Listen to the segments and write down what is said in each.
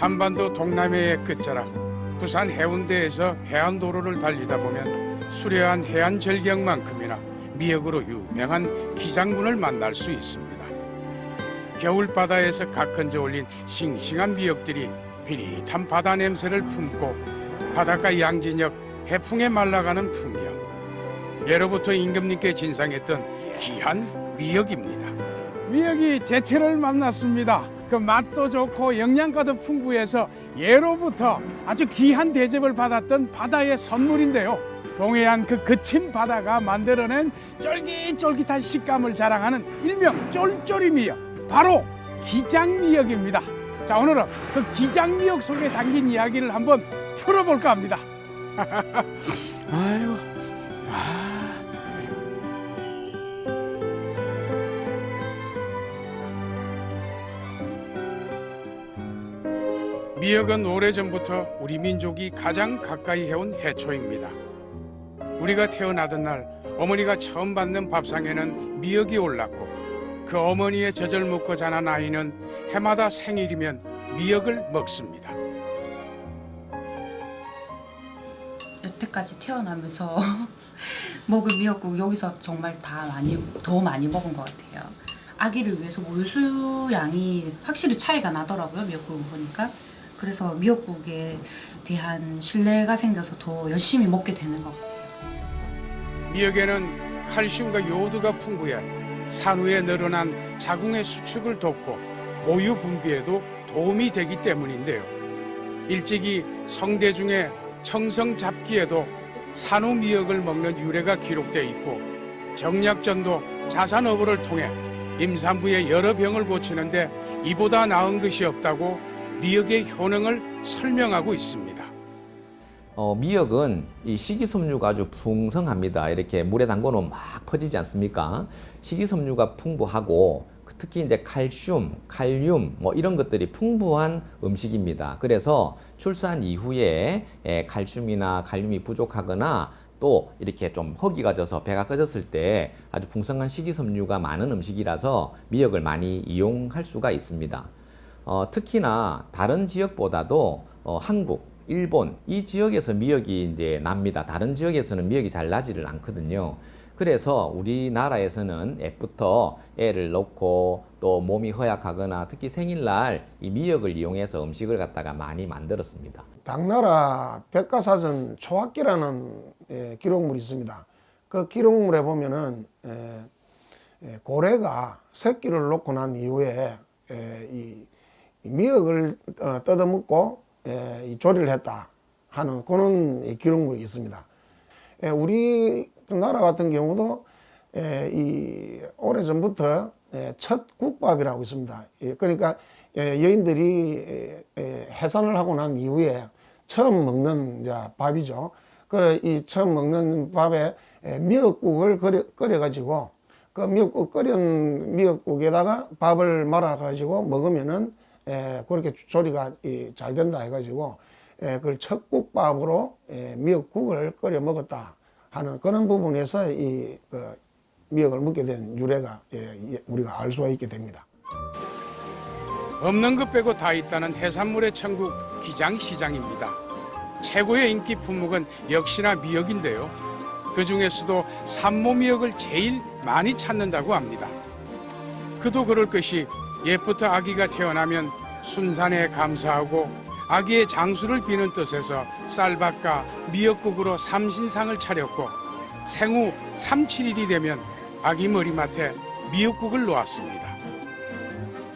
한반도 동남해의 끝자락 부산 해운대에서 해안도로를 달리다 보면 수려한 해안 절경만큼이나 미역으로 유명한 기장군을 만날 수 있습니다. 겨울바다에서 가끈져 올린 싱싱한 미역들이 비릿한 바다 냄새를 품고 바닷가 양진역 해풍에 말라가는 풍경. 예로부터 임금님께 진상했던 귀한 미역입니다. 미역이 제철을 만났습니다. 그 맛도 좋고 영양가도 풍부해서 예로부터 아주 귀한 대접을 받았던 바다의 선물인데요. 동해안 그 거친 바다가 만들어낸 쫄깃쫄깃한 식감을 자랑하는 일명 쫄쫄이 미역, 바로 기장미역입니다. 자, 오늘은 그 기장미역 속에 담긴 이야기를 한번 풀어볼까 합니다. 아유, 미역은 오래전부터 우리 민족이 가장 가까이 해온 해초입니다. 우리가 태어나던 날 어머니가 처음 받는 밥상에는 미역이 올랐고 그 어머니의 젖을 먹고 자란 아이는 해마다 생일이면 미역을 먹습니다. 여태까지 태어나면서 먹은 미역국 여기서 정말 더 많이 먹은 것 같아요. 아기를 위해서 모유수 양이 확실히 차이가 나더라고요. 미역국을 보니까. 그래서 미역국에 대한 신뢰가 생겨서 더 열심히 먹게 되는 것 같아요. 미역에는 칼슘과 요오드가 풍부해 산후에 늘어난 자궁의 수축을 돕고 모유 분비에도 도움이 되기 때문인데요. 일찍이 성대 중에 청성 잡기에도 산후 미역을 먹는 유래가 기록되어 있고 정약전도 자산어부를 통해 임산부의 여러 병을 고치는데 이보다 나은 것이 없다고 미역의 효능을 설명하고 있습니다. 미역은 이 식이섬유가 아주 풍성합니다. 이렇게 물에 담궈놓으면 막 퍼지지 않습니까? 식이섬유가 풍부하고 특히 이제 칼슘, 칼륨 뭐 이런 것들이 풍부한 음식입니다. 그래서 출산 이후에 칼슘이나 칼륨이 부족하거나 또 이렇게 좀 허기가 져서 배가 꺼졌을 때 아주 풍성한 식이섬유가 많은 음식이라서 미역을 많이 이용할 수가 있습니다. 특히나 다른 지역보다도 한국, 일본 이 지역에서 미역이 이제 납니다. 다른 지역에서는 미역이 잘 나지를 않거든요. 그래서 우리나라에서는 애부터 애를 놓고 또 몸이 허약하거나 특히 생일날 이 미역을 이용해서 음식을 갖다가 많이 만들었습니다. 당나라 백과사전 초학기라는 기록물이 있습니다. 그 기록물에 보면은 고래가 새끼를 놓고 난 이후에 이 미역을 뜯어먹고 조리를 했다 하는 그런 기록물이 있습니다. 우리 나라 같은 경우도 오래전부터 첫 국밥이라고 있습니다. 그러니까 여인들이 해산을 하고 난 이후에 처음 먹는 밥이죠. 이 처음 먹는 밥에 미역국을 끓여가지고 그 미역국 끓인 미역국에다가 밥을 말아가지고 먹으면은 그렇게 조리가 잘 된다 해가지고 그걸 첫 국밥으로 미역국을 끓여 먹었다 하는 그런 부분에서 그 미역을 먹게 된 유래가 우리가 알 수가 있게 됩니다. 없는 것 빼고 다 있다는 해산물의 천국 기장시장입니다. 최고의 인기 품목은 역시나 미역인데요. 그 중에서도 산모미역을 제일 많이 찾는다고 합니다. 그도 그럴 것이 옛부터 아기가 태어나면 순산에 감사하고 아기의 장수를 비는 뜻에서 쌀밥과 미역국으로 삼신상을 차렸고 생후 3, 7일이 되면 아기 머리맡에 미역국을 놓았습니다.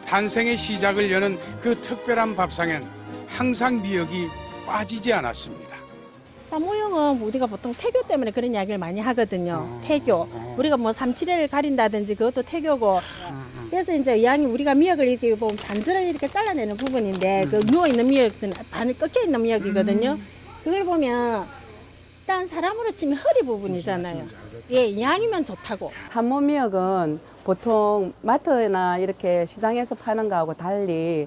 탄생의 시작을 여는 그 특별한 밥상엔 항상 미역이 빠지지 않았습니다. 산모형은 우리가 보통 태교 때문에 그런 이야기를 많이 하거든요. 태교. 우리가 뭐 3, 7회를 가린다든지 그것도 태교고. 그래서 이제 양이 우리가 미역을 이렇게 보면 반절을 이렇게 잘라내는 부분인데 그 누워있는 미역은 반을 꺾여있는 미역이거든요. 그걸 보면 일단 사람으로 치면 허리 부분이잖아요. 예, 양이면 좋다고. 산모미역은 보통 마트나 이렇게 시장에서 파는 거하고 달리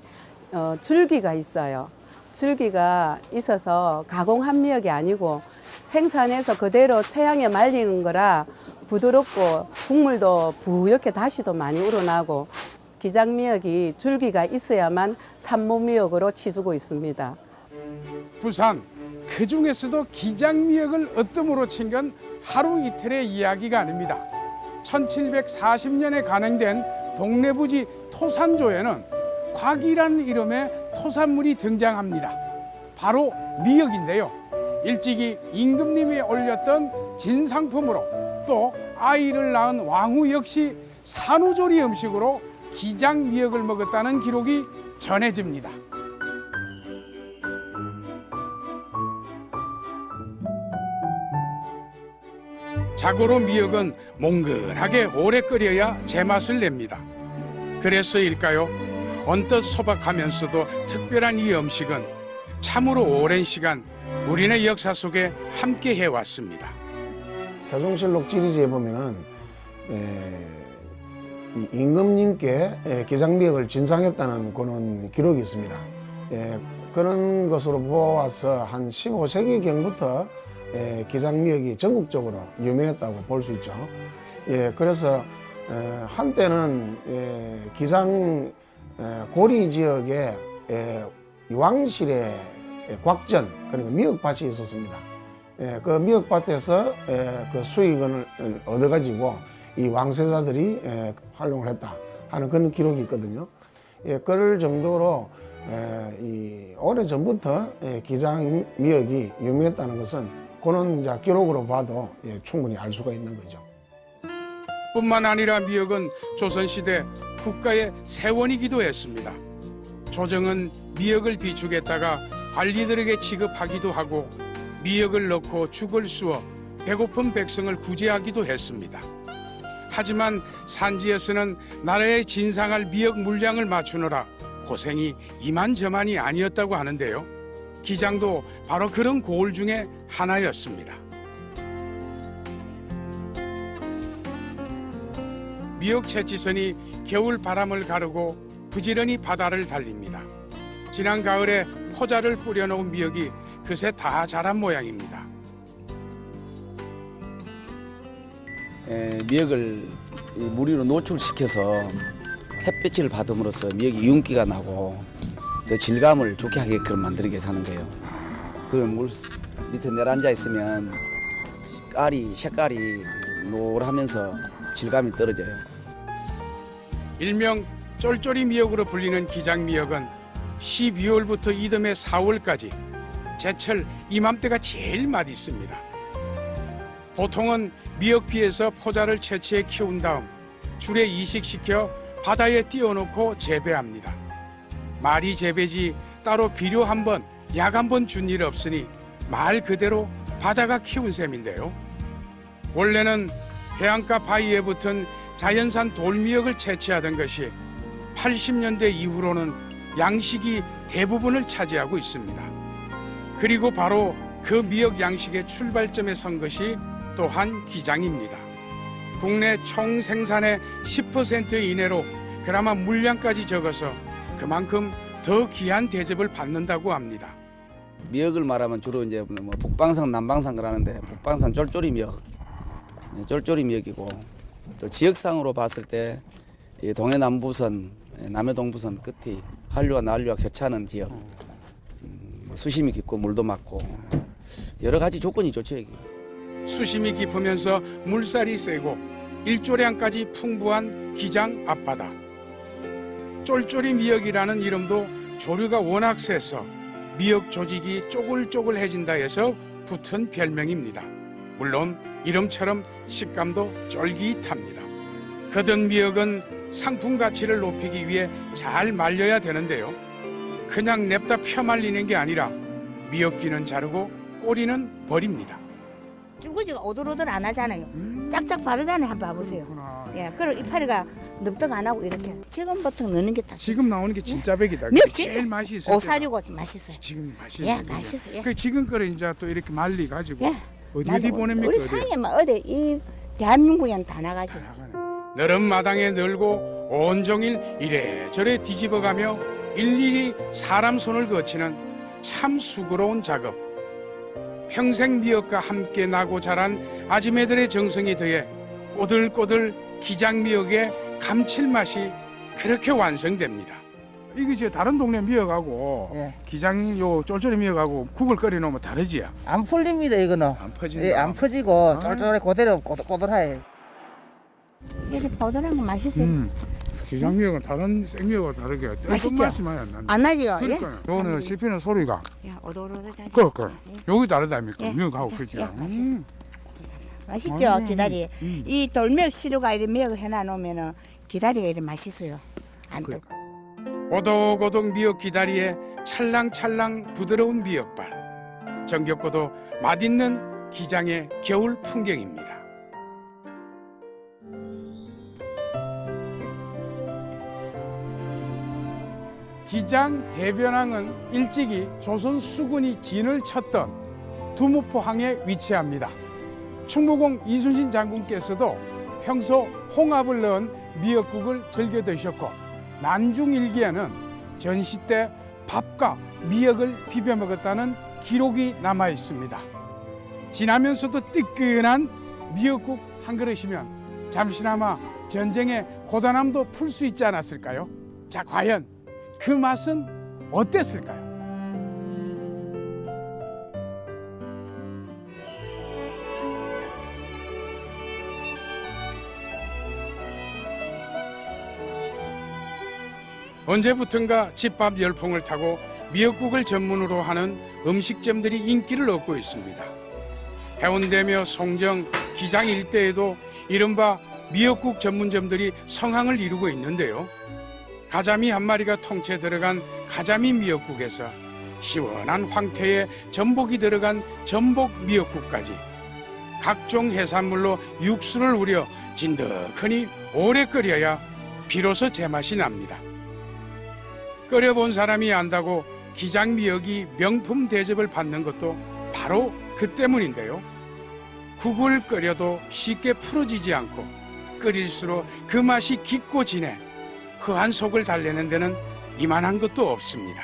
줄기가 있어요. 줄기가 있어서 가공한 미역이 아니고 생산해서 그대로 태양에 말리는 거라 부드럽고 국물도 부옇게 다시도 많이 우러나고 기장미역이 줄기가 있어야만 산모미역으로 치주고 있습니다. 부산 그 중에서도 기장미역을 으뜸으로 친 건 하루 이틀의 이야기가 아닙니다. 1740년에 간행된 동래부지 토산조에는 곽이라는 이름의 토산물이 등장합니다. 바로 미역인데요. 일찍이 임금님이 올렸던 진상품으로 또 아이를 낳은 왕후 역시 산후조리 음식으로 기장미역을 먹었다는 기록이 전해집니다. 자고로 미역은 몽근하게 오래 끓여야 제맛을 냅니다. 그래서일까요? 언뜻 소박하면서도 특별한 이 음식은 참으로 오랜 시간 우리네 역사 속에 함께 해왔습니다. 세종실록 지리지에 보면은 이 임금님께 기장미역을 진상했다는 그런 기록이 있습니다. 그런 것으로 보아서 한 15세기경부터 기장미역이 전국적으로 유명했다고 볼 수 있죠. 그래서 한때는 기장 고리 지역에 왕실의 곽전, 그러니까 미역밭이 있었습니다. 그 미역밭에서 그 수익을 얻어가지고 이 왕세자들이 활용을 했다 하는 그런 기록이 있거든요. 그럴 정도로 이 오래 전부터 기장 미역이 유명했다는 것은 그런 이제 기록으로 봐도 충분히 알 수가 있는 거죠. 뿐만 아니라 미역은 조선시대 국가의 세원이기도 했습니다. 조정은 미역을 비축했다가 관리들에게 지급하기도 하고 미역을 넣고 죽을 쑤어 배고픈 백성을 구제하기도 했습니다. 하지만 산지에서는 나라에 진상할 미역 물량을 맞추느라 고생이 이만저만이 아니었다고 하는데요. 기장도 바로 그런 고을 중에 하나였습니다. 미역 채취선이 겨울 바람을 가르고 부지런히 바다를 달립니다. 지난 가을에 포자를 뿌려놓은 미역이 그새 다 자란 모양입니다. 미역을 물 위로 노출시켜서 햇빛을 받음으로써 미역이 윤기가 나고 더 질감을 좋게 하게끔 만들기 위해서 하는 거예요. 그 물 밑에 내려앉아 있으면 색깔이 노랗면서 질감이 떨어져요. 일명 쫄쫄이 미역으로 불리는 기장미역은 12월부터 이듬해 4월까지 제철 이맘때가 제일 맛있습니다. 보통은 미역비에서 포자를 채취해 키운 다음 줄에 이식시켜 바다에 띄워놓고 재배합니다. 말이 재배지 따로 비료 한 번, 약 한 번 준 일 없으니 말 그대로 바다가 키운 셈인데요. 원래는 해안가 바위에 붙은 자연산 돌미역을 채취하던 것이 80년대 이후로는 양식이 대부분을 차지하고 있습니다. 그리고 바로 그 미역 양식의 출발점에 선 것이 또한 기장입니다. 국내 총 생산의 10% 이내로 그나마 물량까지 적어서 그만큼 더 귀한 대접을 받는다고 합니다. 미역을 말하면 주로 이제 뭐 북방산, 남방산 그러는데 북방산 쫄쫄이 미역, 쫄쫄이 미역이고 또 지역상으로 봤을 때 이 동해남부선, 남해동부선 끝이 한류와 난류와 교차하는 지역, 수심이 깊고 물도 맑고 여러 가지 조건이 좋죠 여기. 수심이 깊으면서 물살이 세고 일조량까지 풍부한 기장 앞바다. 쫄쫄이 미역이라는 이름도 조류가 워낙 세서 미역 조직이 쪼글쪼글해진다 해서 붙은 별명입니다. 물론 이름처럼 식감도 쫄깃합니다. 거든 미역은 상품 가치를 높이기 위해 잘 말려야 되는데요. 그냥 냅다 펴말리는 게 아니라 미역기는 자르고 꼬리는 버립니다. 쭈구지가 오돌오돌 안 하잖아요. 짝짝 바르잖아요. 한번 봐보세요. 예, 그리고 이파리가 넙떡 안 하고 이렇게 지금부터 넣는 게 딱. 지금 나오는 게 진짜 백이다. 미역 제일 진짜 맛이 있어요. 오사리고 맛있어요. 지금 맛있어요. 예, 맛있어요. 예. 그 지금 거를 이제 또 이렇게 말리 가지고 예. 어디 보냅니까? 우리 어디? 상해 막 어디 이 대한민국에 다 나가지. 너른 마당에 널고 온종일 이래저래 뒤집어가며 일일이 사람 손을 거치는 참 수고로운 작업. 평생 미역과 함께 나고 자란 아지매들의 정성이 더해 꼬들꼬들 기장미역의 감칠맛이 그렇게 완성됩니다. 이게 이제 다른 동네 미역하고 예. 기장 요 쫄쫄이 미역하고 국을 끓여 놓으면 다르지요. 안 풀립니다 이거는. 안 퍼진다. 예, 안 퍼지고 쫄쫄해 그대로 꼬들꼬들해. 이렇게 보드란 거 맛있어요. 기장 미역은 다른 생미역하고 다르게 맛있죠? 맛이 많이 안 난다. 안 나지요? 예? 그러니까요. 요거는 씹히는 소리가 야, 오돌오돌하지. 그러니까 여기 다르다니까 예. 미역하고 자, 그죠. 예, 맛있죠, 기다리. 이 돌미역 시루가 이렇게 미역을 해놔 놓으면은 기다리가 이렇게 맛있어요. 안 뜨고. 오독오독 미역 기다리에 찰랑찰랑 부드러운 미역발. 정겹고도 맛있는 기장의 겨울 풍경입니다. 기장 대변항은 일찍이 조선 수군이 진을 쳤던 두무포항에 위치합니다. 충무공 이순신 장군께서도 평소 홍합을 넣은 미역국을 즐겨 드셨고 난중일기에는 전시 때 밥과 미역을 비벼 먹었다는 기록이 남아 있습니다. 진하면서도 뜨끈한 미역국 한 그릇이면 잠시나마 전쟁의 고단함도 풀 수 있지 않았을까요? 자, 과연 그 맛은 어땠을까요? 언제부턴가 집밥 열풍을 타고 미역국을 전문으로 하는 음식점들이 인기를 얻고 있습니다. 해운대며 송정, 기장 일대에도 이른바 미역국 전문점들이 성황을 이루고 있는데요. 가자미 한 마리가 통째 들어간 가자미 미역국에서 시원한 황태에 전복이 들어간 전복 미역국까지 각종 해산물로 육수를 우려 진득하니 오래 끓여야 비로소 제맛이 납니다. 끓여본 사람이 안다고 기장 미역이 명품 대접을 받는 것도 바로 그 때문인데요. 국을 끓여도 쉽게 풀어지지 않고 끓일수록 그 맛이 깊고 진해 허한 속을 달래는 데는 이만한 것도 없습니다.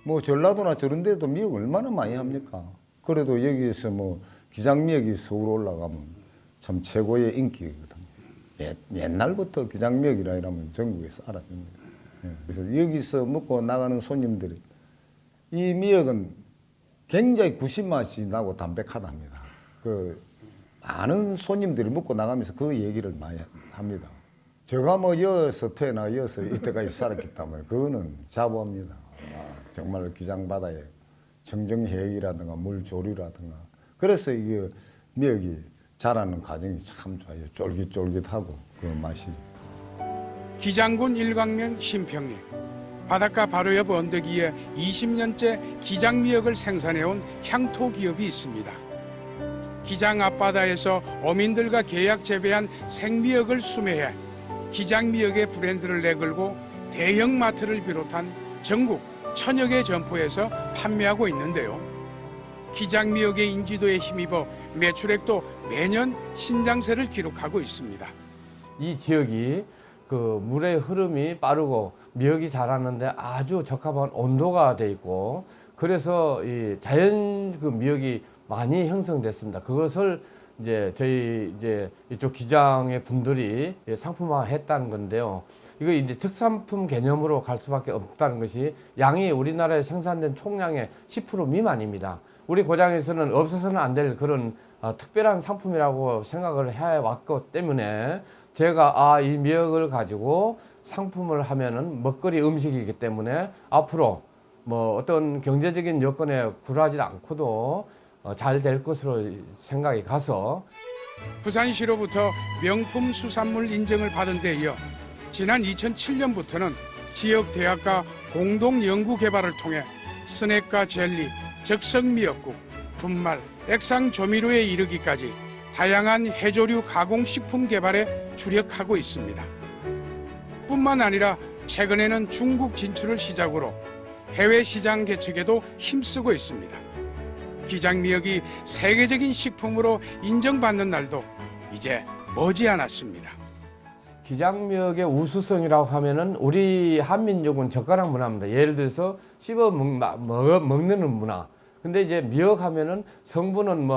뭐 전라도나 저런 데도 미역 얼마나 많이 합니까? 그래도 여기에서 뭐 기장미역이 서울 올라가면 참 최고의 인기거든요. 옛날부터 기장미역이라 이러면 전국에서 알아줍니다. 그래서 여기서 먹고 나가는 손님들이 이 미역은 굉장히 구신 맛이 나고 담백하답니다. 그 많은 손님들이 먹고 나가면서 그 얘기를 많이 합니다. 제가 뭐 여기서 태어나 여기서 이때까지 살았기 때문에 그거는 자부합니다. 정말 기장바다에 정정해역이라든가 물조류라든가 그래서 이게 미역이 자라는 과정이 참 좋아요. 쫄깃쫄깃하고 그 맛이. 기장군 일광면 신평리 바닷가 바로 옆 언덕 위에 20년째 기장미역을 생산해온 향토 기업이 있습니다. 기장 앞바다에서 어민들과 계약 재배한 생미역을 수매해 기장미역의 브랜드를 내걸고 대형 마트를 비롯한 전국 천여 개 점포에서 판매하고 있는데요. 기장미역의 인지도에 힘입어 매출액도 매년 신장세를 기록하고 있습니다. 이 지역이 그 물의 흐름이 빠르고 미역이 자라는데 아주 적합한 온도가 돼 있고 그래서 이 자연 그 미역이 많이 형성됐습니다. 그것을 이제 저희 이제 이쪽 기장의 분들이 상품화했다는 건데요. 이거 이제 특산품 개념으로 갈 수밖에 없다는 것이 양이 우리나라에 생산된 총량의 10% 미만입니다. 우리 고장에서는 없어서는 안 될 그런 특별한 상품이라고 생각을 해왔기 때문에 제가 이 미역을 가지고 상품을 하면은 먹거리 음식이기 때문에 앞으로 뭐 어떤 경제적인 여건에 굴하지 않고도 잘 될 것으로 생각이 가서 부산시로부터 명품 수산물 인정을 받은 데 이어 지난 2007년부터는 지역 대학과 공동 연구 개발을 통해 스낵과 젤리, 적석 미역국, 분말, 액상 조미료에 이르기까지 다양한 해조류 가공식품 개발에 주력하고 있습니다. 뿐만 아니라 최근에는 중국 진출을 시작으로 해외 시장 개척에도 힘쓰고 있습니다. 기장미역이 세계적인 식품으로 인정받는 날도 이제 머지않았습니다. 기장미역의 우수성이라고 하면은 우리 한민족은 젓가락 문화입니다. 예를 들어서 먹는 문화. 근데 이제 미역 하면은 성분은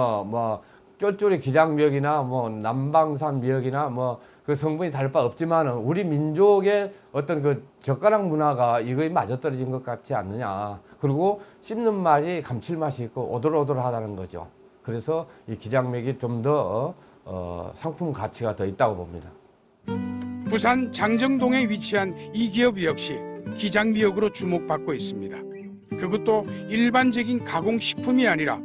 쫄쫄이 기장미역이나 뭐 남방산 미역이나 뭐 그 성분이 다를 바 없지만은 우리 민족의 어떤 그 젓가락 문화가 이거에 맞아떨어진 것 같지 않느냐. 그리고 씹는 맛이 감칠맛이 있고 오돌오돌하다는 거죠. 그래서 이 기장미역이 좀 더 상품 가치가 더 있다고 봅니다. 부산 장정동에 위치한 이 기업 역시 기장미역으로 주목받고 있습니다. 그것도 일반적인 가공식품이 아니라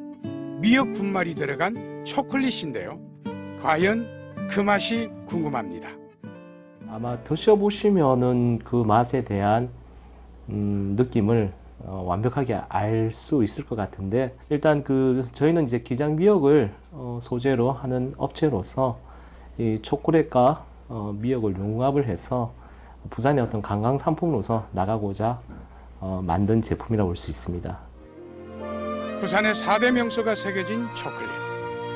미역 분말이 들어간 초콜릿인데요. 과연 그 맛이 궁금합니다. 아마 드셔보시면은 그 맛에 대한 느낌을 완벽하게 알 수 있을 것 같은데, 일단 저희는 이제 기장미역을 소재로 하는 업체로서 이 초콜릿과 미역을 융합을 해서 부산의 어떤 관광 상품으로서 나가고자 만든 제품이라고 볼 수 있습니다. 부산의 4대 명소가 새겨진 초콜릿.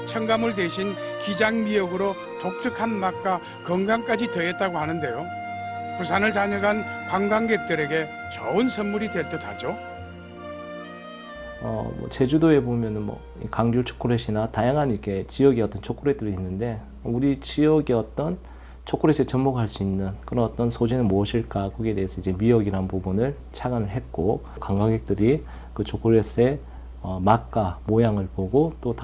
첨가물 대신 기장미역으로 독특한 맛과 건강까지 더했다고 하는데요. 부산을 다녀간 관광객들에게 좋은 선물이 될 듯하죠. 뭐 제주도에 보면은 뭐 강귤 초콜릿이나 다양한 이렇게 지역의 어떤 초콜릿들이 있는데, 우리 지역의 어떤 초콜릿에 접목할 수 있는 그런 어떤 소재는 무엇일까, 거기에 대해서 이제 미역이라는 부분을 착안을 했고, 관광객들이 그 초콜릿의 맛과 모양을 보고 또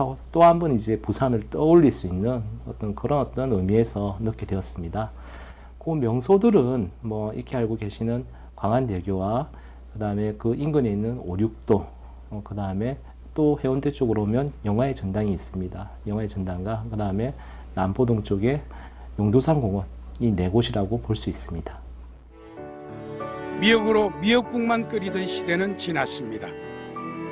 한 번 이제 부산을 떠올릴 수 있는 그런 어떤 의미에서 넣게 되었습니다. 그 명소들은 뭐 익히 알고 계시는 광안대교와 그다음에 그 인근에 있는 오륙도, 그다음에 또 해운대 쪽으로 오면 영화의 전당이 있습니다. 영화의 전당과 그다음에 남포동 쪽에 용도산공원, 이 네 곳이라고 볼 수 있습니다. 미역으로 미역국만 끓이던 시대는 지났습니다.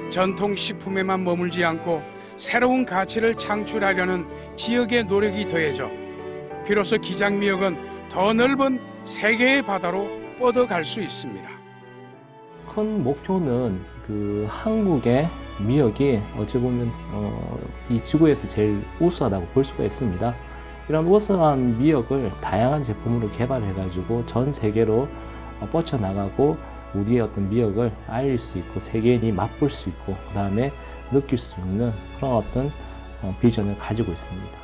전통 식품에만 머물지 않고 새로운 가치를 창출하려는 지역의 노력이 더해져 비로소 기장미역은 더 넓은 세계의 바다로 뻗어갈 수 있습니다. 큰 목표는 한국의 미역이 어찌 보면 이 지구에서 제일 우수하다고 볼 수가 있습니다. 이런 우수한 미역을 다양한 제품으로 개발해가지고 전 세계로 뻗쳐나가고 우리의 어떤 미역을 알릴 수 있고 세계인이 맛볼 수 있고 그 다음에 느낄 수 있는 그런 어떤 비전을 가지고 있습니다.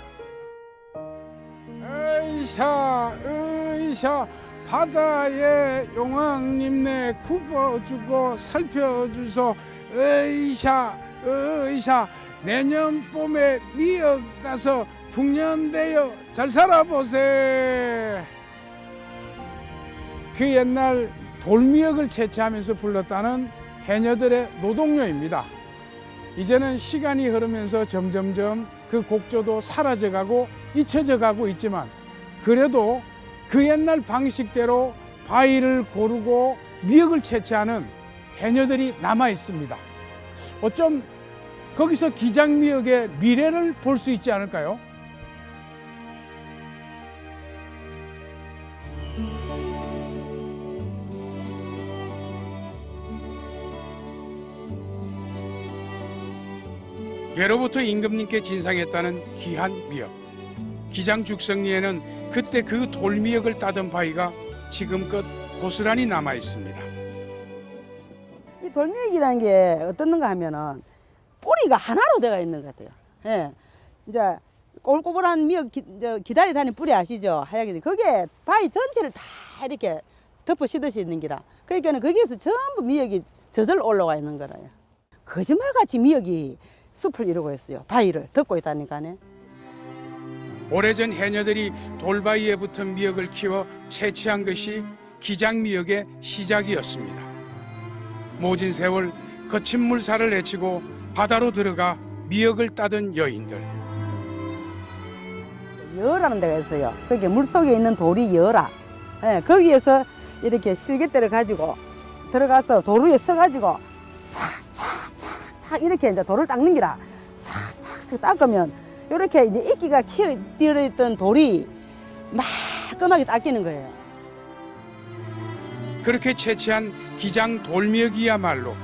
으이샤 바다에 용왕님네 굽어주고 살펴주소. 으이샤 내년 봄에 미역 따서 풍년되어 잘 살아보세. 그 옛날 돌미역을 채취하면서 불렀다는 해녀들의 노동요입니다. 이제는 시간이 흐르면서 점점점 그 곡조도 사라져가고 잊혀져가고 있지만, 그래도 그 옛날 방식대로 바위를 고르고 미역을 채취하는 해녀들이 남아 있습니다. 어쩜 거기서 기장미역의 미래를 볼 수 있지 않을까요? 예로부터 임금님께 진상했다는 귀한 미역. 기장 죽성리에는 그때 그 돌미역을 따던 바위가 지금껏 고스란히 남아 있습니다. 이 돌미역이라는 게 어떻는가 하면은 뿌리가 하나로 되어 있는 것 같아요. 예. 이제 꼬불꼬불한 미역 기다리 다니는 뿌리 아시죠? 하얗게. 그게 바위 전체를 다 이렇게 덮어 씌듯이 있는 기라. 그러니까 거기에서 전부 미역이 젖을 올라와 있는 거라요. 거짓말같이 미역이 숲을 이루고 있어요. 바위를 덮고 있다니까네. 오래전 해녀들이 돌바위에 붙은 미역을 키워 채취한 것이 기장미역의 시작이었습니다. 모진 세월 거친 물살을 헤치고 바다로 들어가 미역을 따던 여인들. 여라는 데가 있어요. 거기 물속에 있는 돌이 여라. 예, 거기에서 이렇게 실개대를 가지고 들어가서 도로 위에 서가지고 착 이렇게 이제 돌을 닦는 기라. 착 닦으면 이렇게 이제 이끼가 끼어있던 돌이 말끔하게 닦이는 거예요. 그렇게 채취한 기장 돌미역이야말로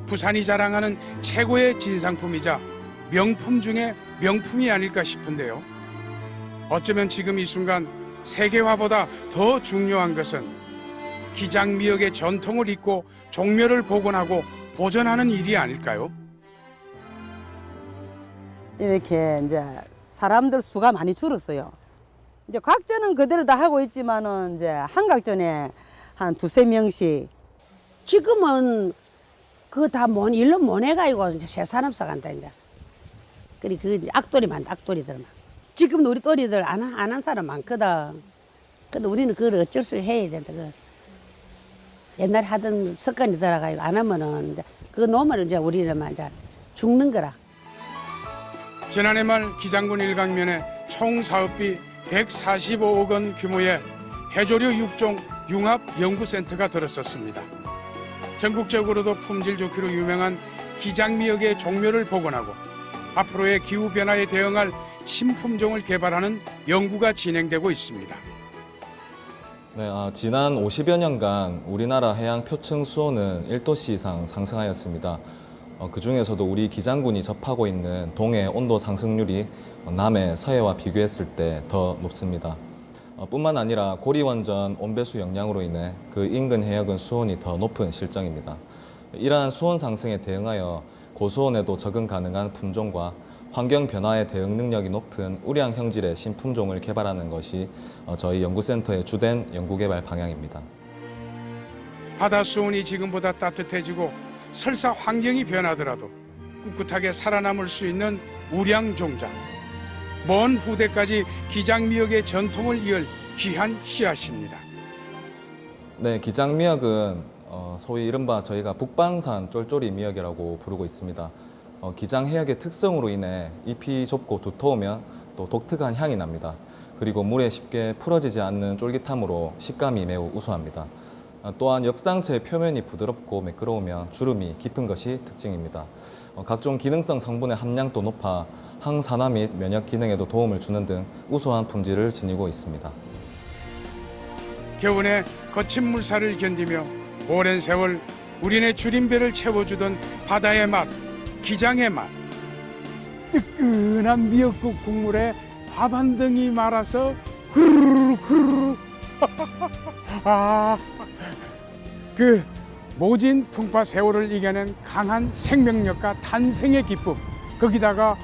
부산이 자랑하는 최고의 진상품이자 명품 중에 명품이 아닐까 싶은데요. 어쩌면 지금 이 순간 세계화보다 더 중요한 것은 기장미역의 전통을 잇고 종묘를 복원하고 보존하는 일이 아닐까요? 이렇게 이제 사람들 수가 많이 줄었어요. 이제 각전은 그대로 다 하고 있지만은 이제 한각전에 한 2~3명씩. 지금은 그거 다 일로 못 해가지고 이제 새 사람 써간다 이제. 그리 그 악돌이만 악돌이들만. 지금도 우리 또리들 안 한 사람 많거든. 근데 우리는 그걸 어쩔 수 해야 된다. 그 옛날에 하던 습관이 들어가지고 안 하면은 이제 그거 놓으면 이제 우리는 이제 죽는 거라. 지난해 말 기장군 일강면에 총 사업비 145억 원 규모의 해조류 6종 융합연구센터가 들었었습니다. 전국적으로도 품질 좋기로 유명한 기장미역의 종묘를 복원하고 앞으로의 기후변화에 대응할 신품종을 개발하는 연구가 진행되고 있습니다. 네, 지난 50여 년간 우리나라 해양 표층 수온은 1도씨 이상 상승하였습니다. 그 중에서도 우리 기장군이 접하고 있는 동해 온도 상승률이 남해, 서해와 비교했을 때 더 높습니다. 뿐만 아니라 고리원전 온배수 영향으로 인해 그 인근 해역은 수온이 더 높은 실정입니다. 이러한 수온 상승에 대응하여 고수온에도 적응 가능한 품종과 환경 변화에 대응 능력이 높은 우량 형질의 신품종을 개발하는 것이 저희 연구센터의 주된 연구개발 방향입니다. 바다 수온이 지금보다 따뜻해지고 설사 환경이 변하더라도 꿋꿋하게 살아남을 수 있는 우량 종자. 먼 후대까지 기장미역의 전통을 이을 귀한 씨앗입니다. 네, 기장미역은 소위 이른바 저희가 북방산 쫄쫄이 미역이라고 부르고 있습니다. 기장 해역의 특성으로 인해 잎이 좁고 두터우면 또 독특한 향이 납니다. 그리고 물에 쉽게 풀어지지 않는 쫄깃함으로 식감이 매우 우수합니다. 또한 엽상체의 표면이 부드럽고 매끄러우며 주름이 깊은 것이 특징입니다. 각종 기능성 성분의 함량도 높아 항산화 및 면역 기능에도 도움을 주는 등 우수한 품질을 지니고 있습니다. 겨우내 거친 물살을 견디며 오랜 세월 우리네 줄임배를 채워주던 바다의 맛, 기장의 맛. 뜨끈한 미역국 국물에 밥 한 덩이 말아서 후루룩 후루룩. 그 모진 풍파 세월을 이겨낸 강한 생명력과 탄생의 기쁨, 거기다가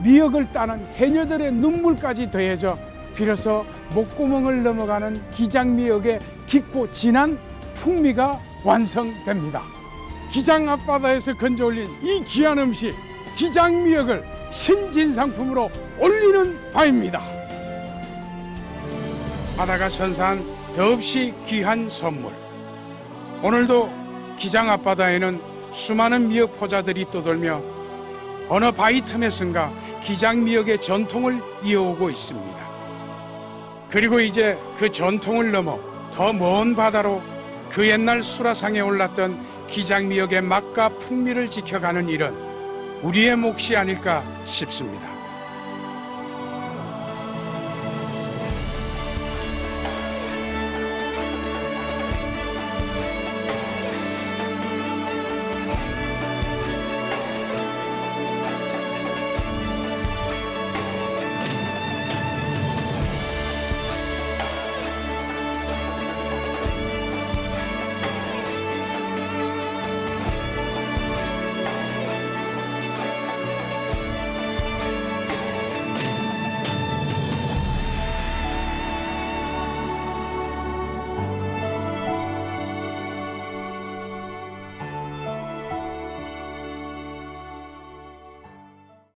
미역을 따는 해녀들의 눈물까지 더해져 비로소 목구멍을 넘어가는 기장미역의 깊고 진한 풍미가 완성됩니다. 기장 앞바다에서 건져올린 이 귀한 음식 기장미역을 신진상품으로 올리는 바입니다. 바다가 선사한 더없이 귀한 선물. 오늘도 기장 앞바다에는 수많은 미역 포자들이 떠돌며 어느 바위 틈에선가 기장미역의 전통을 이어오고 있습니다. 그리고 이제 그 전통을 넘어 더 먼 바다로 그 옛날 수라상에 올랐던 기장미역의 맛과 풍미를 지켜가는 일은 우리의 몫이 아닐까 싶습니다.